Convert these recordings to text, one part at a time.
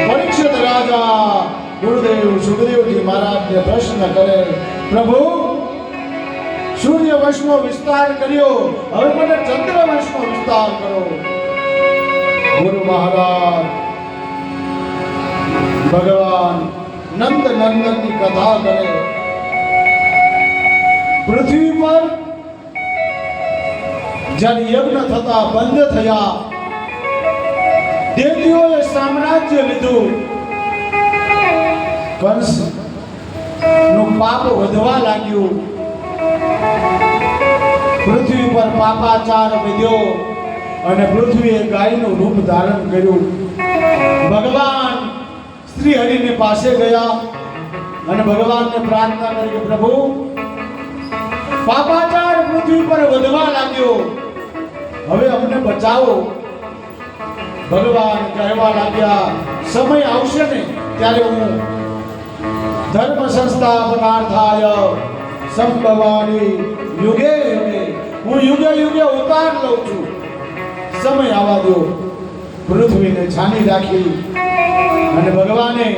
परीक्षित राजा गुरुदेव सुखदेव जी महाराज ने प्रश्न करे, प्रभु सूर्य वंश नो विस्तार करियो, હવે મને ચંદ્ર વંશ નો વિસ્તાર કરો। गुरु महाराज भगवान नंद नंदन की कथा करे। पृथ्वी पर जब यज्ञ थता बंद थया, देवताओं साम्राज्य लीधु, कंस नु पाप વધવા લાગ્યું। पृथ्वी पर पापाचार विध्यो અને પૃથ્વીએ ગાયનું રૂપ ધારણ કર્યું। ભગવાન શ્રી હરિને પાસે ગયા અને ભગવાનને પ્રાર્થના કરી કે પ્રભુ પાપાચાર પૃથ્વી પર વધવા લાગ્યો, હવે અમને બચાવો। ભગવાન કહેવા લાગ્યા સમય આવશે ને ત્યારે હું ધર્મ સંસ્થાપનાર્થાય સંભવામિ યુગે યુગે, હું યુગે યુગે અવતાર લઉં છું। समय आवा दो। पृथ्वी ने छानी राखी અને ભગવાને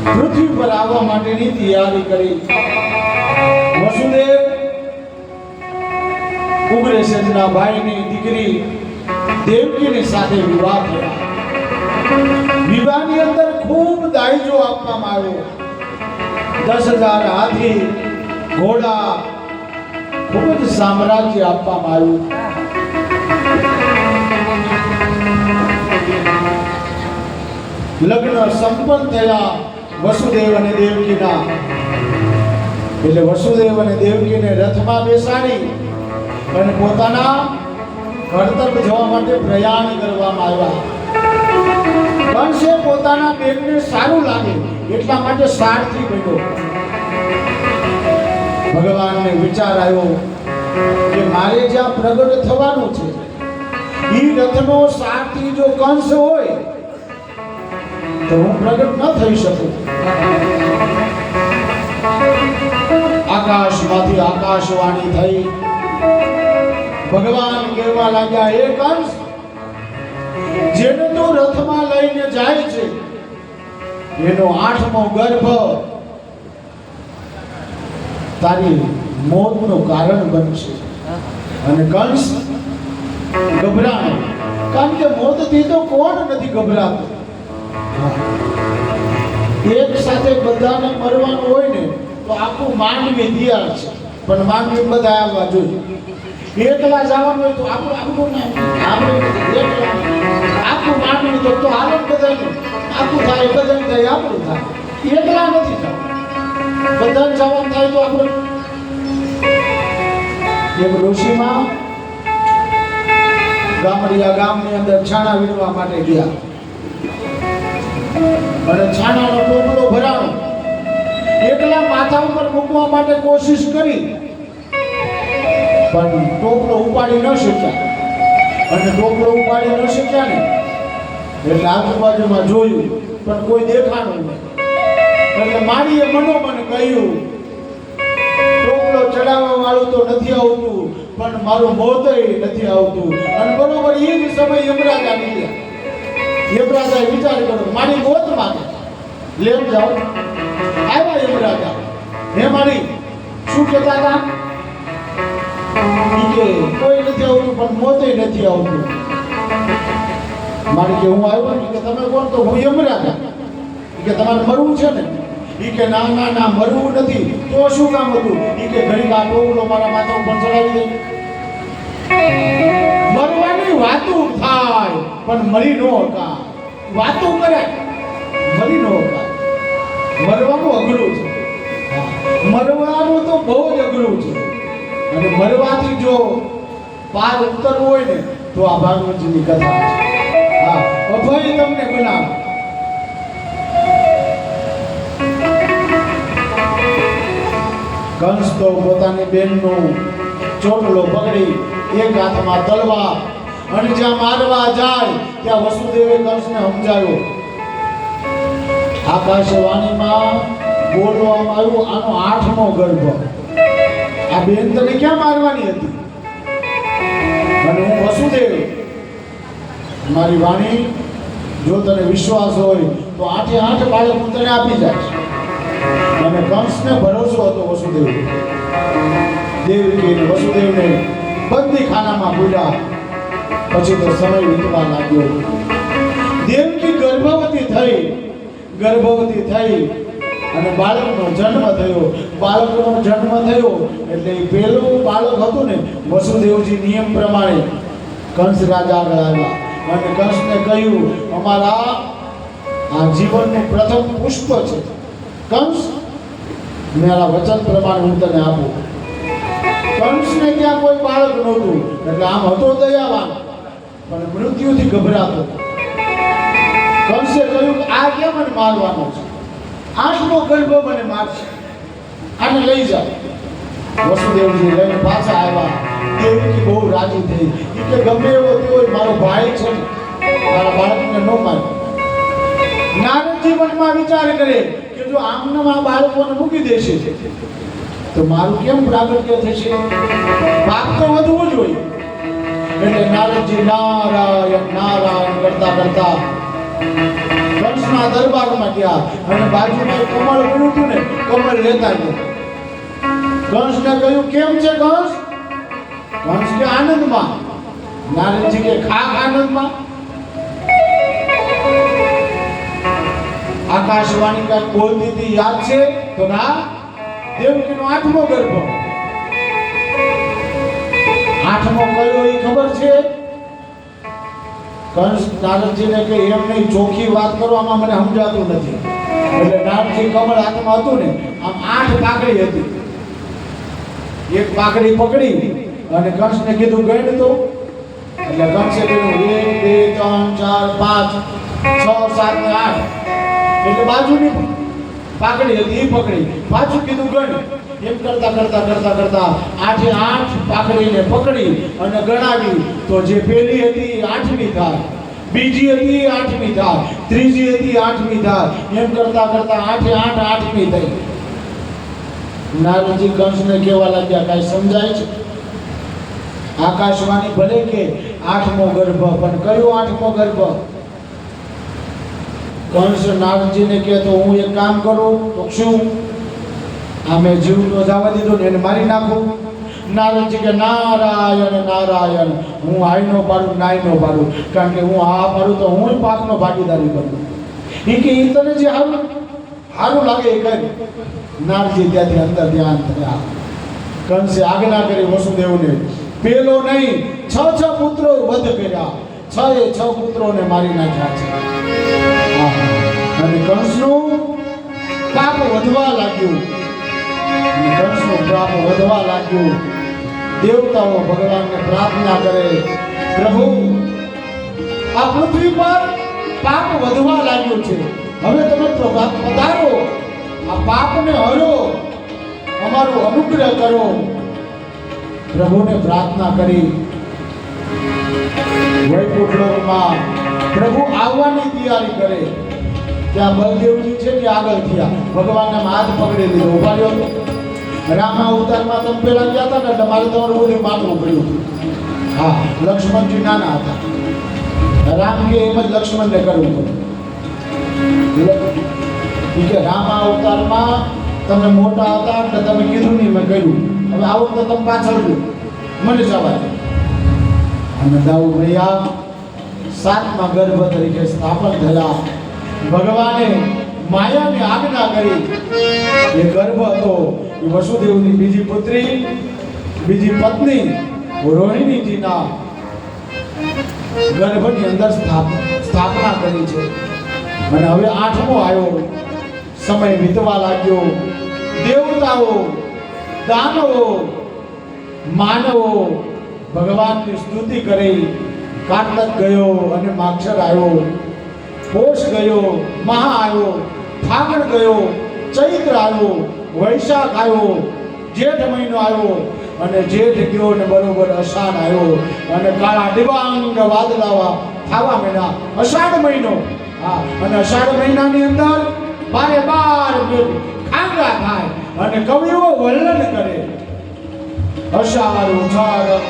પૃથ્વી પર આવવા માટેની તૈયારી કરી। વસુદેવ ઉગ્રસેનના ભાઈની દીકરી દેવકીની સાથે વિવાહ થયા। વિવાહની અંદર ખૂબ દાયજો આપવામાં આવ્યો। 10,000 હાથી ઘોડા ખૂબ જ સામ્રાજ્ય આપવામાં આવ્યું। લગ્ન સંપન્ન થયા વસુદેવ અને દેવકીના। એટલે વસુદેવ અને દેવકીને રથમાં બેસાડી અને પોતાના ઘર તરફ જવા માટે પ્રયાણ કરવામાં આવ્યા। કંસે પોતાના બેનને સારું લાગે એટલા માટે સારથી બન્યો। भगवान ने विचार आयो कि मारे ज्या प्रगट थवानुं छे ई रथनो सारथी जो कंस होय तो हूँ प्रगट न थई शकूं। आकाशमांथी आकाशवाणी थई। भगवान कहेवा लाग्या, हे कंस, जेने तू रथमां लईने जाय छे एनो 8मो गर्भ तारी मौतनु कारण बनशे। અને કંસ ગભરાણો, કારણ કે મોતથી તો કોણ નથી ગભરાતો। એક સાથે બધાને મરવાનું હોય ને તો આખું માનવી તૈયાર છે, પણ માનવી બધા આવવા જોઈએ। એકલા જવાનું હોય તો આપણું આખું માનવી તો હાલે બધાનું આખું થાય, બધાને થાય આપણું થાય। એકલા નથી જવાનું, બધાને જવાનું થાય તો આપણે। એક ઋષિમાં ગામડિયા ગામની અંદર છાણા વીણવા માટે ગયા અને છાણાનો ટોપલો ભરાણો। એકલા માથા ઉપર મૂકવા માટે કોશિશ કરી પણ ટોપલો ઉપાડી ન શક્યા। અને ટોપલો ઉપાડી ન શક્યા ને એટલે આજુબાજુમાં જોયું પણ કોઈ દેખાણું નહીં। એટલે મારીએ મનોમન કહ્યું, ટોપલો ચડાવવા વાળું તો નથી આવતું પણ મારું મોતય નથી આવતું। અને બરોબર એ જ સમય યમરાજા નીકળ્યા। યમરાજાએ વિચાર કર્યો મારી મોત માટે લેમ જાઓ। આવ્યા યમરાજા, હે મારી શું કહેતા હતા? કે કોઈ નથી આવતું પણ મોતય નથી આવતું। મારી કે હું આવ્યો ને કે તમે કોણ? તો હું યમરાજા। કે તમારે મરવું છે ને? ઈ કે ના ના ના મરવું નથી। તો શું કામ હતું? ઈ કે ઘડીક આ ટોપલો મારા માથા ઉપર ચડાવી દે। મરવાની વાતો થાય પણ મરી ન હકા। વાતો કરે મરી ન હકા। મરવાનું અઘરું છે, મરવાનું તો બહુ જ અઘરું છે। અને મરવાથી જો પાર ઉતરવું હોય ને તો આ ભાગવતજીની કથા છે। હા, અભય તમને બનાવ। કંસ તો પોતાની બેનનો ચોટલો પકડી એક હાથમાં તલવાર અને જ્યાં મારવા જાય ત્યાં વસુદેવે કંસને સમજાવ્યો। આકાશવાણીમાં બોલવામાં આવ્યું આનો 8મો ગર્ભ। આ બેન તને ક્યાં મારવાની હતી? અને હું વસુદેવ મારી વાણી જો તને વિશ્વાસ હોય તો 8 બાળક હું તને આપી જાય. અને કંસને ભરોસો હતો વસુદેવ. દેવકી વસુદેવને બંદી ખાનામાં પૂર્યા. પછી તો સમય વીતવા લાગ્યો. દેવકી ગર્ભવતી થઈ અને બાળકનો જન્મ થયો. બાળકનો જન્મ થયો એટલે એ પહેલું બાળક હતું ને, વસુદેવજી નિયમ પ્રમાણે કંસ રાજા આગળ આવ્યા અને કંસને કહ્યું, અમારા આ જીવનનું પ્રથમ પુષ્પ છે કંસ, મારા વચન પ્રમાણે હું તને આપું. કંસને ત્યાં કોઈ બાળક નહોતું એટલે આમ હતો દયાવાન પણ મૃત્યુથી ગભરાતો. કંસે કહ્યું કે આ કેમ મને મારવાનો છે, 8મો ગર્ભ મને મારશે, આને લઈ જાઓ. વસુદેવજી લઈને પાછા આવ્યા. દેવકી બહુ રાજી થઈ કે ગમે એવો તેવો મારો ભાઈ છે, મારા બાળકને ન મારે. નારદજી મનમાં વિચાર કરે કે જો આમને આ બાળકોને મૂકી દેશે તો મારું કેમ પ્રાગટ્ય થશે, પાપ તો વધવું જોઈએ. એટલે નારદજી નારાયણ નારાયણ કરતા કરતા કંસના દરબારમાં ગયા અને બાજુમાં કમળ પડ્યું હતું ને, કમળ લેતા ગયા. કંસને કહ્યું કેમ છે કંસ? કંસ કે આનંદમાં. નારદજી કે ખાક આનંદમાં. આકાશવાણી કઈ બોલતી હતી યાદ છે? તો ના, દેવકીનો 8મો ગર્ભ. 8મો કયો એ ખબર છે? કંસ નારદજીને કે એમ નહીં, ચોખ્ખી વાત કરવામાં મને સમજાતું નથી. એટલે નારદજી કમળ હાથમાં હતું ને, આમ 8 પાકડી હતી. એક પાકડી પકડી અને કંસને કીધું ગણ તો. એટલે કંસે કીધું 1 2 3 4 5 6 7 ને 8. એટલે બાજુની પાકડી હતી એ પકડી, પાછું કીધું ગણ. એમ કરતા 8 પાકડીને પકડી અને ગણાવી તો જે પહેલી હતી 8મી થાય, બીજી હતી 8મી થાય, ત્રીજી હતી 8મી થાય. એમ કરતા 8મી થઈ. નારદજી કંસને કહેવા લાગ્યા, કાંઈ સમજાય છે? આકાશવાણી ભલે કે 8મો ગર્ભ, પણ કયો 8મો ગર્ભ? કંસ નારદજીને કહે તો હું એક કામ કરું. તો શું? આમે જીવ તો જવા દીધો ને, એને મારી નાખું. નારદજી કે નારાયણ નારાયણ, હું આઈ નો પાડું નાઈ નો પાડું, કારણ કે હું આ પાડું તો હું પાપનો ભાગીદારી કરું. એ કે ઈ તને જે સારું લાગે એ કરી. નારદજી ત્યાંથી અંદર ધ્યાન થયા. કંસે આજ્ઞા કરી વસુદેવને, પેલો નહીં 6 પુત્રો વધ કર્યા, 6 પુત્રોને મારી નાખ્યા છે. અને કંસનું પાપ વધવા લાગ્યું. દેવતાઓ ભગવાનને પ્રાર્થના કરે, પ્રભુ આ પૃથ્વી પર પાપ વધવા લાગ્યું છે, હવે તમે પધારો, આ પાપને હરો, અમારું અનુગ્રહ કરો. પ્રભુને પ્રાર્થના કરી. વૈકુંઠ લોકમાં પ્રભુ આવવાની તૈયારી કરે. ત્યાં બલદેવજી છે કે આગળ થયા, ભગવાનના હાથ પકડી લીધો, ઉભા રહ્યો. રામા અવતારમાં તમે પેલા ગયા હતા ને એટલે મારે તમારું બધું માનવું પડ્યું. હા, લક્ષ્મણજી નાના હતા. રામ કે એમ જ લક્ષ્મણને કરવું પડે કે રામા અવતારમાં તમે મોટા હતા એટલે તમે કીધું નહીં, મેં કહ્યું. હવે આવો તો તમે પાછળ મને જવા દે. અને દાઉ ભૈયા 7મા ગર્ભ તરીકે સ્થાપન થયા. ભગવાને માયાની આજ્ઞા કરી. એ ગર્ભ હતો એ વસુદેવની બીજી પુત્રી, બીજી પત્ની રોહિણીજીના ગર્ભની અંદર સ્થાપના કરી છે. અને હવે 8મો આવ્યો. સમય વીતવા લાગ્યો. દેવતાઓ, દાનવો, માનવો ભગવાનની સ્તુતિ કરી. કાર્તક ગયો અને માક્ષર આવ્યો, પોષ ગયો, મહા આવ્યો, ફાગણ ગયો, ચૈત્ર આવ્યો, વૈશાખ આવ્યો, જેઠ મહિનો આવ્યો અને જેઠ ગયો ને બરોબર અષાઢ આવ્યો અને કાળા ડિબાંગ વાદળાવા ખાવા માંડ્યા. અષાઢ મહિનો. હા, અને અષાઢ મહિનાની અંદર 12 ખાંગા થાય અને કવિઓ વર્ણન કરે. અષાઢ ઉછાળમ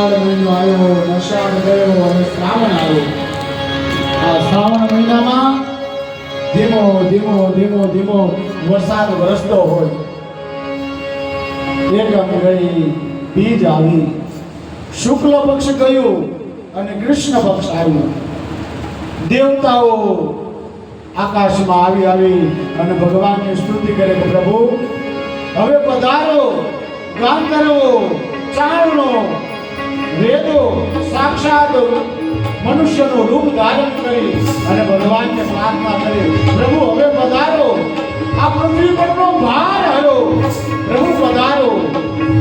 અષાઢ મહિનો આવ્યો, અષાઢ ગયો અને શ્રાવણ આવ્યો. આ શ્રાવણ મહિનામાં ધીમો ધીમો ધીમો ધીમો વરસાદ વરસતો હોય. એકમ ગઈ, બીજ આવી, શુક્લ પક્ષ ગયું અને કૃષ્ણ પક્ષ આવ્યું. દેવતાઓ આકાશમાં આવી આવી અને ભગવાનની સ્તુતિ કરે કે પ્રભુ હવે પધારો. ગાંધર્વો, ચારણો, વેદો સાક્ષાત મનુષ્યનું રૂપ ધારણ કરી અને ભગવાનને પ્રાર્થના કરી, પ્રભુ હવે પધારો. આ પૃથ્વી પરનો ભાર હરો, પ્રભુ પધારો.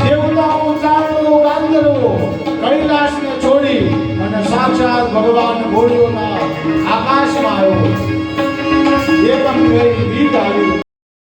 દેવતાઓ, ચારણો, ગાંધર્વો કૈલાસને છોડી અને સાક્ષાત ભગવાન ભોળિયોના